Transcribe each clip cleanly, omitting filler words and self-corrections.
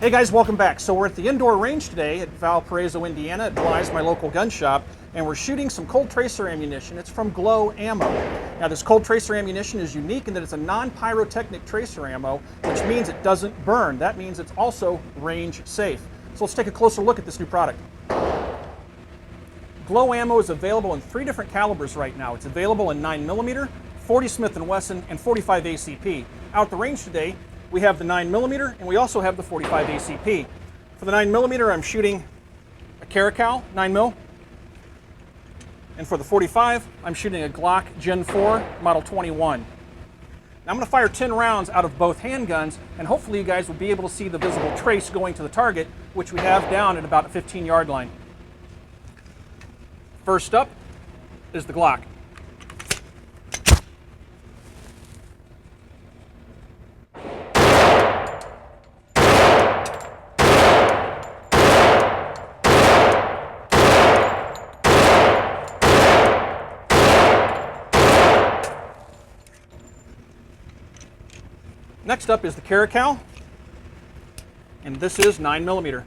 Hey guys, welcome back. So we're at the indoor range today at Valparaiso, Indiana, at Bly's, my local gun shop, and we're shooting some cold tracer ammunition. It's from Glow Ammo. Now this cold tracer ammunition is unique in that it's a non-pyrotechnic tracer ammo, which means it doesn't burn. That means it's also range safe. So let's take a closer look at this new product. Glow Ammo is available in 3 different calibers right now. It's available in 9mm, 40 Smith & Wesson, and 45 ACP. Out at the range today, we have the 9mm and we also have the 45 ACP. For the 9mm, I'm shooting a Caracal 9mm. And for the 45, I'm shooting a Glock Gen 4 Model 21. Now I'm going to fire 10 rounds out of both handguns, and hopefully you guys will be able to see the visible trace going to the target, which we have down at about a 15-yard line. First up is the Glock. Next up is the Caracal, and this is 9mm.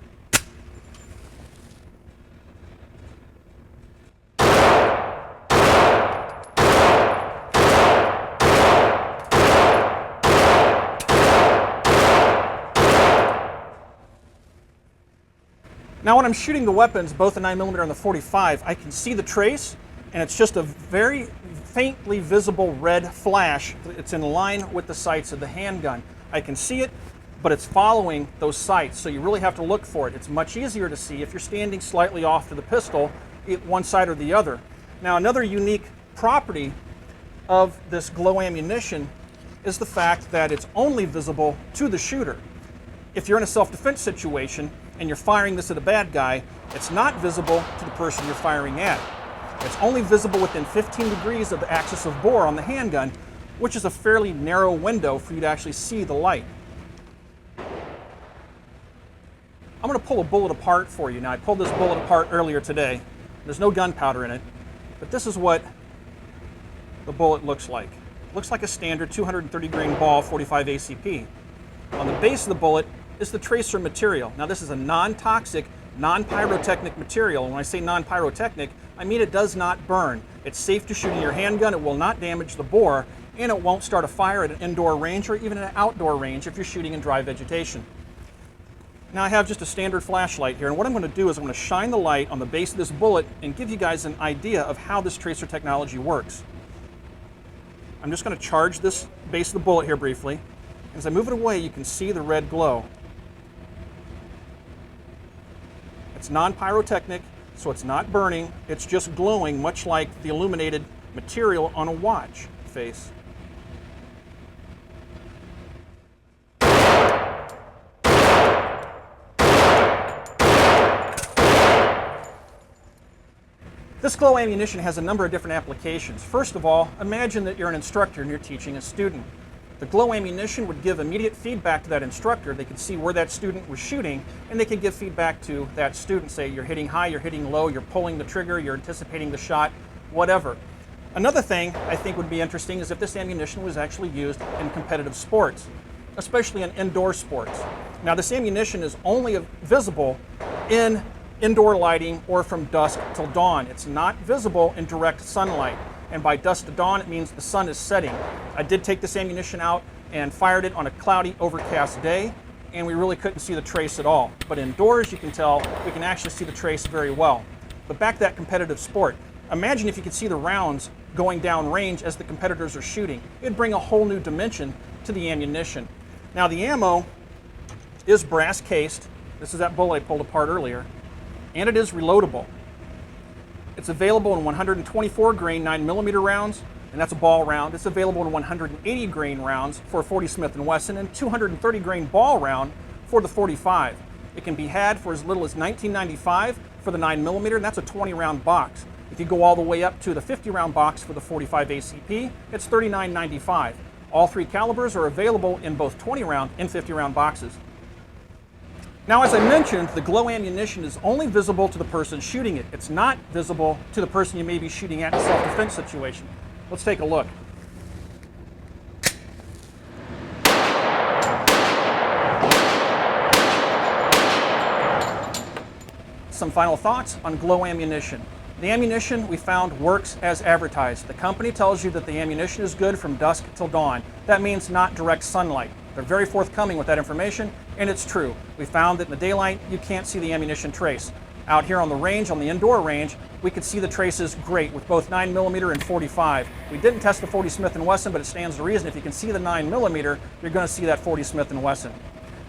Now when I'm shooting the weapons, both the 9mm and the 45, I can see the trace, and it's just a very faintly visible red flash. It's in line with the sights of the handgun. I can see it, but it's following those sights, so you really have to look for it. It's much easier to see if you're standing slightly off to the pistol, one side or the other. Now another unique property of this Glow ammunition is the fact that it's only visible to the shooter. If you're in a self-defense situation and you're firing this at a bad guy, it's not visible to the person you're firing at. It's only visible within 15 degrees of the axis of bore on the handgun, which is a fairly narrow window for you to actually see the light. I'm going to pull a bullet apart for you. Now I pulled this bullet apart earlier today. There's no gunpowder in it, but this is what the bullet looks like. It looks like a standard 230 grain ball 45 ACP. On the base of the bullet is the tracer material. Now this is a non-toxic, non-pyrotechnic material. And when I say non-pyrotechnic, I mean it does not burn. It's safe to shoot in your handgun, it will not damage the bore, and it won't start a fire at an indoor range or even an outdoor range if you're shooting in dry vegetation. Now I have just a standard flashlight here, and what I'm going to do is I'm going to shine the light on the base of this bullet and give you guys an idea of how this tracer technology works. I'm just going to charge this base of the bullet here briefly. As I move it away, you can see the red glow. It's non-pyrotechnic, so it's not burning, it's just glowing, much like the illuminated material on a watch face. This Glow ammunition has a number of different applications. First of all, imagine that you're an instructor and you're teaching a student. The Glow ammunition would give immediate feedback to that instructor. They could see where that student was shooting, and they could give feedback to that student. Say, you're hitting high, you're hitting low, you're pulling the trigger, you're anticipating the shot, whatever. Another thing I think would be interesting is if this ammunition was actually used in competitive sports, especially in indoor sports. Now this ammunition is only visible in indoor lighting or from dusk till dawn. It's not visible in direct sunlight. And by dusk to dawn, it means the sun is setting. I did take this ammunition out and fired it on a cloudy, overcast day, and we really couldn't see the trace at all. But indoors, you can tell, we can actually see the trace very well. But back to that competitive sport. Imagine if you could see the rounds going down range as the competitors are shooting. It'd bring a whole new dimension to the ammunition. Now the ammo is brass cased. This is that bullet I pulled apart earlier. And it is reloadable. It's available in 124 grain 9mm rounds, and that's a ball round. It's available in 180 grain rounds for a 40 Smith & Wesson and 230 grain ball round for the 45. It can be had for as little as $19.95 for the 9mm, and that's a 20 round box. If you go all the way up to the 50 round box for the 45 ACP, it's $39.95. All 3 calibers are available in both 20 round and 50 round boxes. Now, as I mentioned, the Glow ammunition is only visible to the person shooting it. It's not visible to the person you may be shooting at in a self-defense situation. Let's take a look. some final thoughts on glow ammunition. The ammunition we found works as advertised. The company tells you that the ammunition is good from dusk till dawn. That means not direct sunlight. They're very forthcoming with that information, and it's true. We found that in the daylight, you can't see the ammunition trace. Out here on the range, on the indoor range, we could see the traces great with both 9mm and 45. We didn't test the 40 Smith & Wesson, but it stands to reason if you can see the 9mm, you're going to see that 40 Smith & Wesson.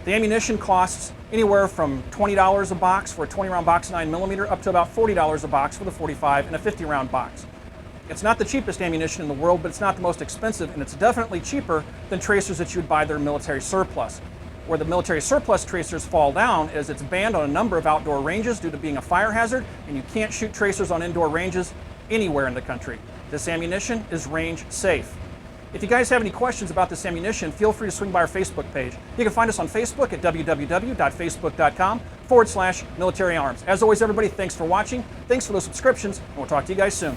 The ammunition costs anywhere from $20 a box for a 20-round box 9mm up to about $40 a box for the 45 and a 50-round box. It's not the cheapest ammunition in the world, but it's not the most expensive, and it's definitely cheaper than tracers that you would buy that are military surplus. Where the military surplus tracers fall down is it's banned on a number of outdoor ranges due to being a fire hazard, and you can't shoot tracers on indoor ranges anywhere in the country. This ammunition is range safe. If you guys have any questions about this ammunition, feel free to swing by our Facebook page. You can find us on Facebook at www.facebook.com/military arms. As always, everybody, thanks for watching. Thanks for those subscriptions, and we'll talk to you guys soon.